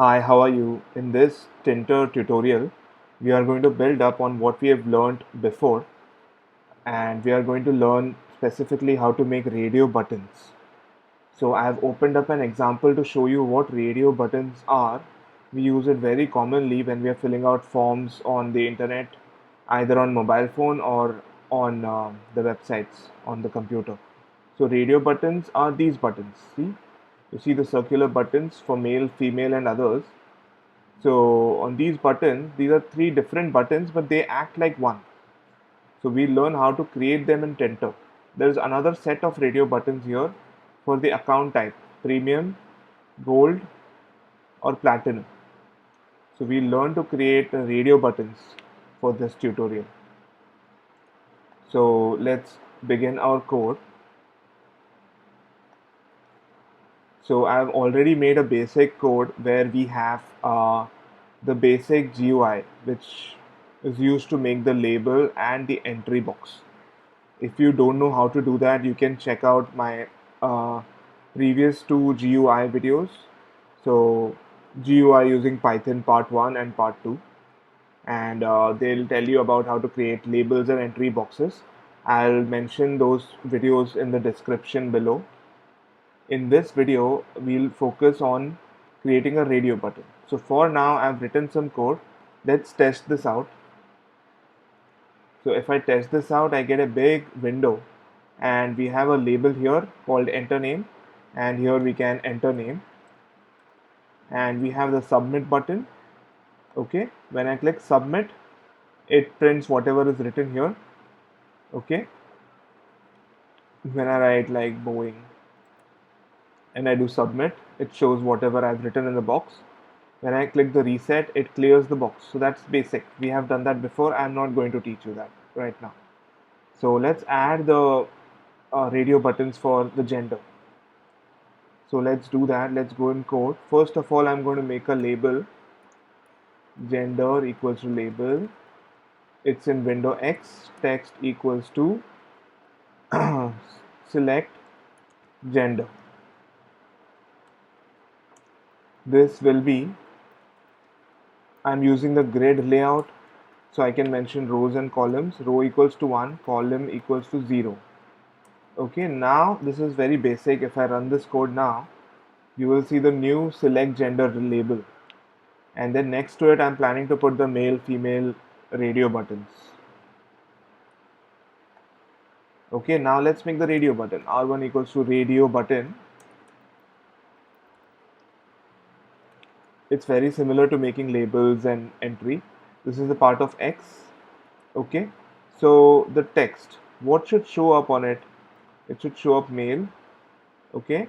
Hi, how are you? In this Tinter tutorial, we are going to build up on what we have learned before, and we are going to learn specifically how to make radio buttons. So I have opened up an example to show you what radio buttons are. We use it very commonly when we are filling out forms on the internet, either on mobile phone or on the websites on the computer. So radio buttons are these buttons. See, you see the circular buttons for male, female, and others. So on these buttons, these are three different buttons, but they act like one. So we learn how to create them in Tenter. There is another set of radio buttons here for the account type, premium, gold, or platinum. So we learn to create radio buttons for this tutorial. So let's begin our code. So I've already made a basic code where we have the basic GUI, which is used to make the label and the entry box. If you don't know how to do that, you can check out my uh, previous two GUI videos. So GUI using Python part 1 and part 2, and they'll tell you about how to create labels and entry boxes. I'll mention those videos in the description below. In this video, we'll focus on creating a radio button. So for now, I've written some code. Let's test this out. So if I test this out, I get a big window, and we have a label here called enter name, and here we can enter name, and we have the submit button. Okay, when I click submit, it prints whatever is written here. Okay, when I write like Boeing and I do submit, it shows whatever I've written in the box. When I click the reset, it clears the box. So that's basic. We have done that before. I'm not going to teach you that right now. So let's add the radio buttons for the gender. So let's do that. Let's go in code. First of all, I'm going to make a label. Gender equals to label. It's in window X. Text equals to select gender. This will be, I'm using the grid layout, so I can mention rows and columns. Row equals to 1, column equals to 0. Okay, now this is very basic. If I run this code now, you will see the new select gender label, and then next to it I'm planning to put the male female radio buttons. Okay, now let's make the radio button. R1 equals to radio button. It's very similar to making labels and entry. This is the part of X. Okay, so the text, what should show up on it? It should show up male. Okay,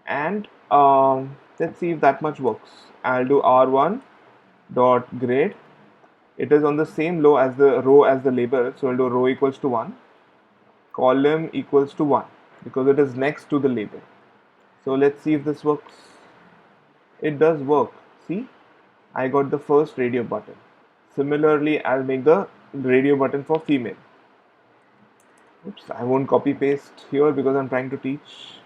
and let's see if that much works. I'll do R1 dot grade. It is on the same row as the label, so I'll do row equals to 1, column equals to 1, because it is next to the label. So let's see if this works. It does work. See, I got the first radio button. Similarly, I'll make the radio button for female. Oops, I won't copy paste here because I'm trying to teach,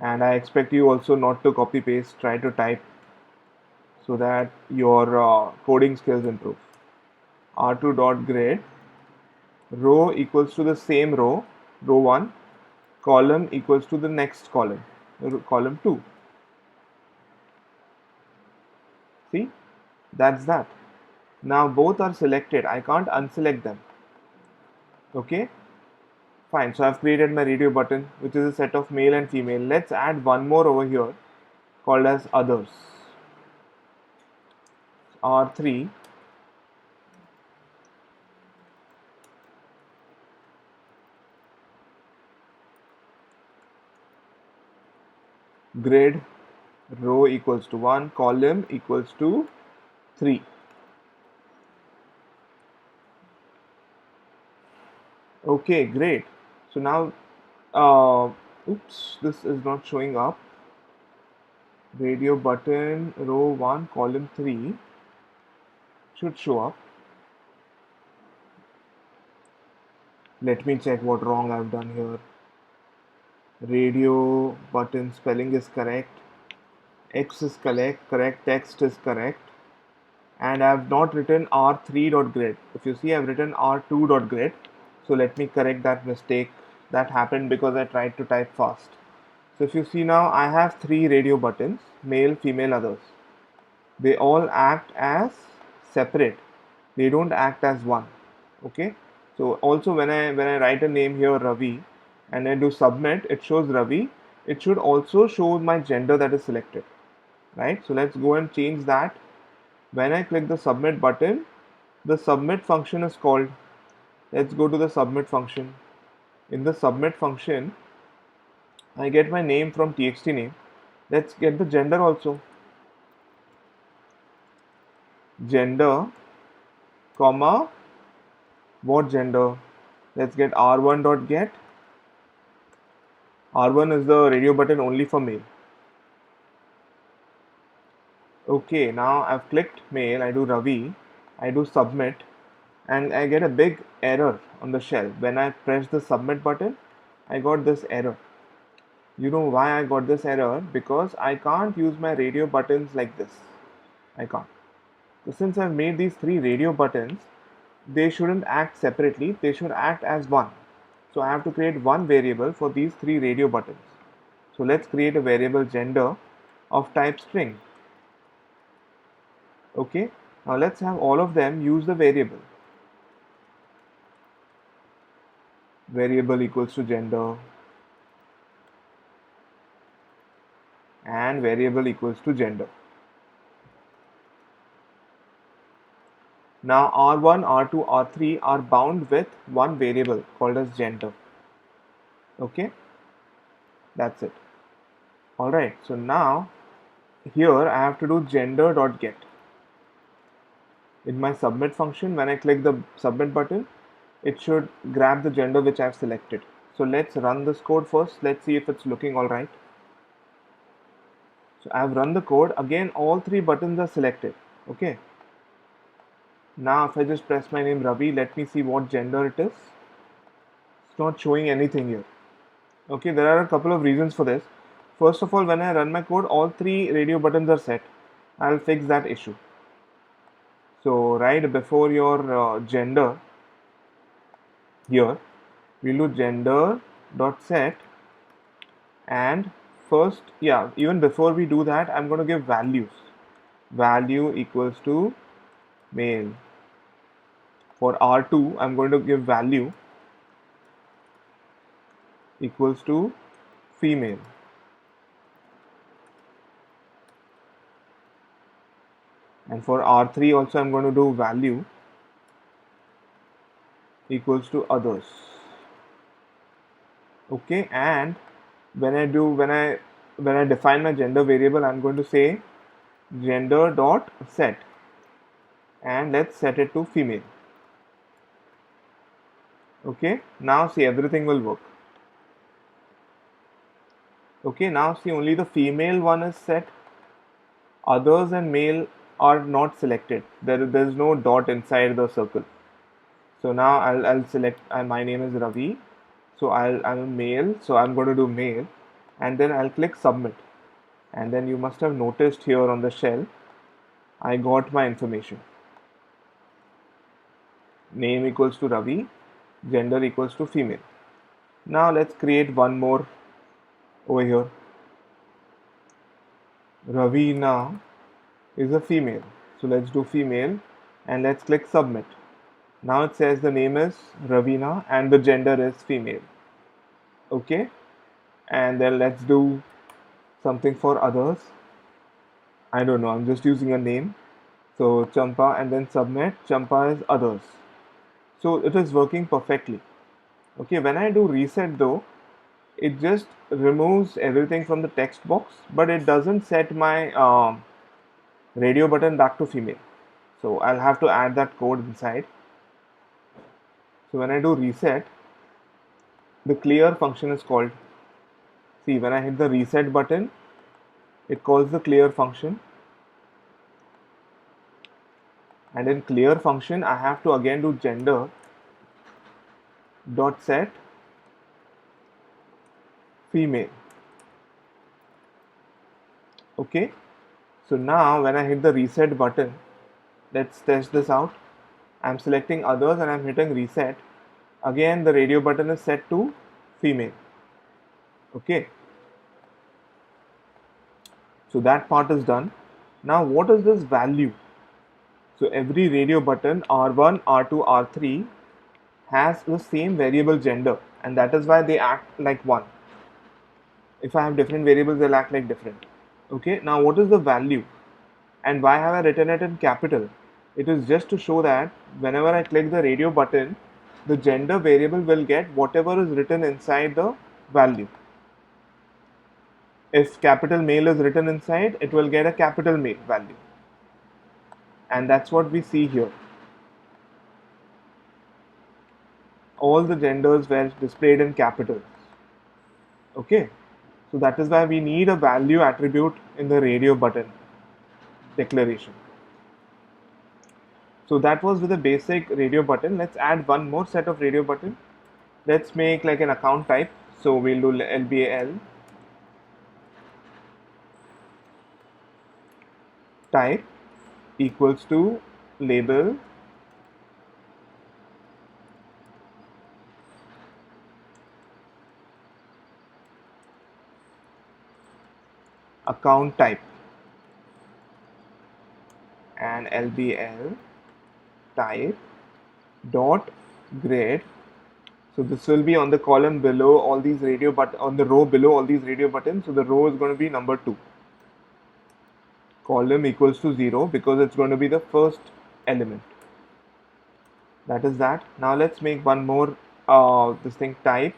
and I expect you also not to copy paste, try to type so that your coding skills improve. R2 dot grade, row equals to the same row, row 1, column equals to the next column, column 2. See, that's that. Now both are selected, I can't unselect them. Okay, fine. So I've created my radio button, which is a set of male and female. Let's add one more over here called as others. R3 grid, row equals to 1, column equals to 3. Okay, great. So now, oops, this is not showing up. Radio button, row 1, column 3 should show up. Let me check what wrong I've done here. Radio button spelling is correct. X is correct, text is correct, and I have not written r3.grid. If you see, I've written r2.grid. So let me correct that mistake that happened because I tried to type fast. So if you see now, I have three radio buttons, male, female, others. They all act as separate. They don't act as one. Okay. So also when I write a name here Ravi and I do submit, it shows Ravi. It should also show my gender that is selected. Right. So let's go and change that. When I click the submit button, the submit function is called. Let's go to the submit function. In the submit function, I get my name from txt name. Let's get the gender also. Gender, comma, what gender? Let's get r1.get. R1 is the radio button only for male. Okay, now I've clicked male, I do Ravi, I do submit, and I get a big error on the shell. When I press the submit button, I got this error. You know why I got this error? Because I can't use my radio buttons like this. I can't. So since I've made these three radio buttons, they shouldn't act separately, they should act as one. So I have to create one variable for these three radio buttons. So let's create a variable gender of type string. Okay, now let's have all of them use the variable. Variable equals to gender and variable equals to gender. Now R1, R2, R3 are bound with one variable called as gender. Okay, that's it. Alright, so now here I have to do gender.get. In my submit function, when I click the submit button, it should grab the gender which I've selected. So let's run this code first. Let's see if it's looking alright. So I've run the code. Again, all three buttons are selected. Okay. Now if I just press my name Ravi, let me see what gender it is. It's not showing anything here. Okay, there are a couple of reasons for this. First of all, when I run my code, all three radio buttons are set. I'll fix that issue. So right before your gender, here we'll do gender dot set, and first, yeah, even before we do that, I'm going to give values. Value equals to male. For R2, I'm going to give value equals to female. And for R3 also, I'm going to do value equals to others. Okay, and when I define my gender variable, I'm going to say gender dot set, and let's set it to female. Okay, now see, everything will work. Okay, now see, only the female one is set. Others and male are not selected. There's no dot inside the circle. So now I'll select, my name is Ravi. So I'm a male, so I'm going to do male, and then I'll click submit. And then you must have noticed here on the shell, I got my information. Name equals to Ravi, gender equals to female. Now let's create one more over here. Ravina is a female. So let's do female and let's click submit. Now it says the name is Ravina and the gender is female. Okay, and then let's do something for others. I don't know, I'm just using a name. So Champa and then submit. Champa is others. So it is working perfectly. Okay, when I do reset though, it just removes everything from the text box, but it doesn't set my radio button back to female. So I'll have to add that code inside. So when I do reset, the clear function is called. See, when I hit the reset button, it calls the clear function. And in clear function, I have to again do gender dot set female. Okay, so now when I hit the reset button, let's test this out. I'm selecting others and I'm hitting reset. Again, the radio button is set to female. Okay, so that part is done. Now, what is this value? So every radio button R1, R2, R3 has the same variable gender, and that is why they act like one. If I have different variables, they'll act like different. Okay, now what is the value? And why have I written it in capital? It is just to show that whenever I click the radio button, the gender variable will get whatever is written inside the value. If capital male is written inside, it will get a capital male value. And that's what we see here. All the genders were displayed in capitals. Okay, so that is why we need a value attribute in the radio button declaration. So that was with the basic radio button. Let's add one more set of radio button. Let's make like an account type. So we'll do LBAL type equals to label account type and LBL type dot grid. So this will be on the column below all these radio but on the row below all these radio buttons. So the row is going to be number 2. Column equals to 0 because it's going to be the first element. That is that. Now let's make one more this thing type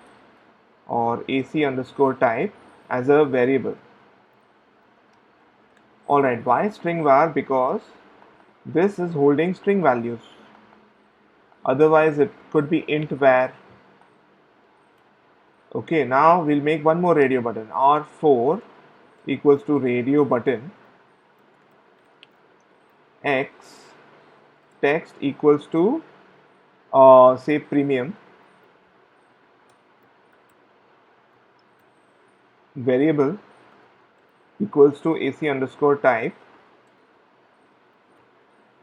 or AC underscore type as a variable. Alright, why string var? Because this is holding string values. Otherwise it could be int var. Okay, now we'll make one more radio button. R4 equals to radio button X text equals to say premium variable equals to AC underscore type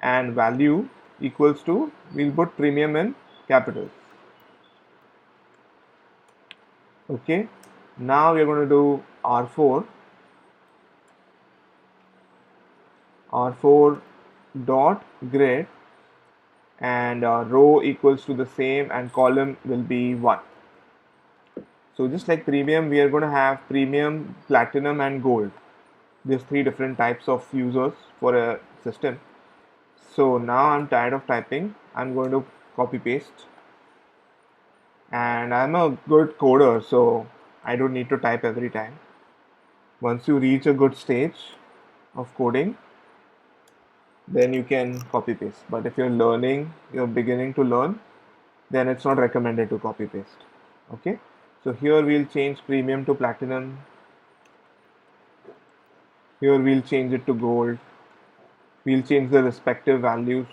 and value equals to, we'll put premium in capitals. Okay, now we're going to do R4 dot grid and row equals to the same and column will be 1. So just like premium, we are going to have premium, platinum and gold. There's 3 different types of users for a system. So now I'm tired of typing. I'm going to copy paste. And I'm a good coder, so I don't need to type every time. Once you reach a good stage of coding, then you can copy paste. But if you're beginning to learn, then it's not recommended to copy paste. Okay, so here we'll change premium to platinum. Here we'll change it to gold. We'll change the respective values.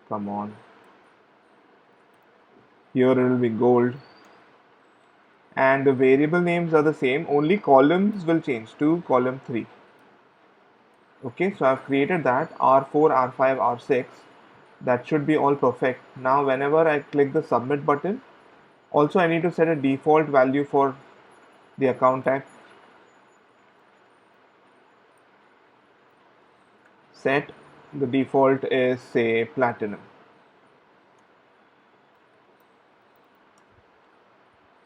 Come on. Here it will be gold. And the variable names are the same, only columns will change to column 3. Okay, so I've created that R4, R5, R6. That should be all perfect. Now whenever I click the submit button, also I need to set a default value for the account type. Set the default is say platinum.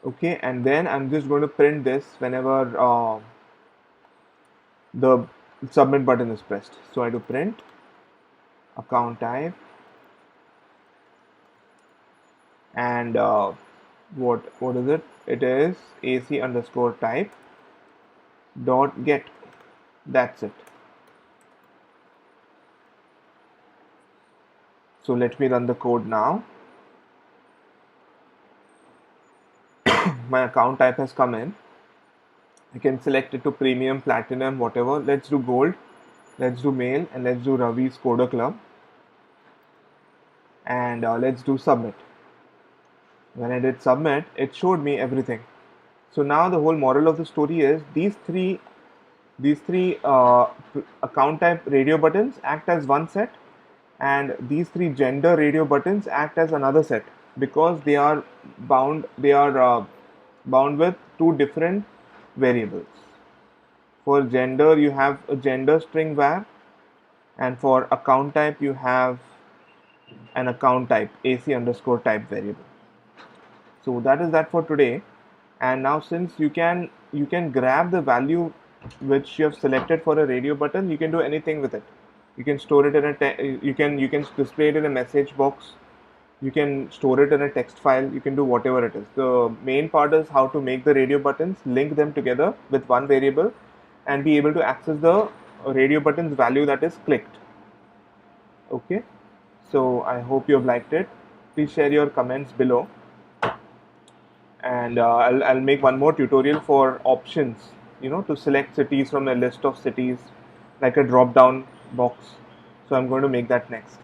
Okay, and then I'm just going to print this whenever the submit button is pressed. So I do print account type and what is it? It is AC underscore type dot get. That's it. So let me run the code now. My account type has come in. I can select it to premium, platinum, whatever. Let's do gold, let's do male, and let's do Ravi's Coder Club. And let's do submit. When I did submit, it showed me everything. So now the whole moral of the story is these three account type radio buttons act as one set, and these three gender radio buttons act as another set, because they are bound with two different variables. For gender, you have a gender string var, and for account type, you have an account type AC underscore type variable. So that is that for today. And now, since you can grab the value which you have selected for a radio button, you can do anything with it. You can store it in you can display it in a message box. You can store it in a text file. You can do whatever it is. The main part is how to make the radio buttons, link them together with one variable, and be able to access the radio button's value that is clicked. Okay, so I hope you have liked it. Please share your comments below, and I'll make one more tutorial for options, to select cities from a list of cities, like a drop down box. So I'm going to make that next.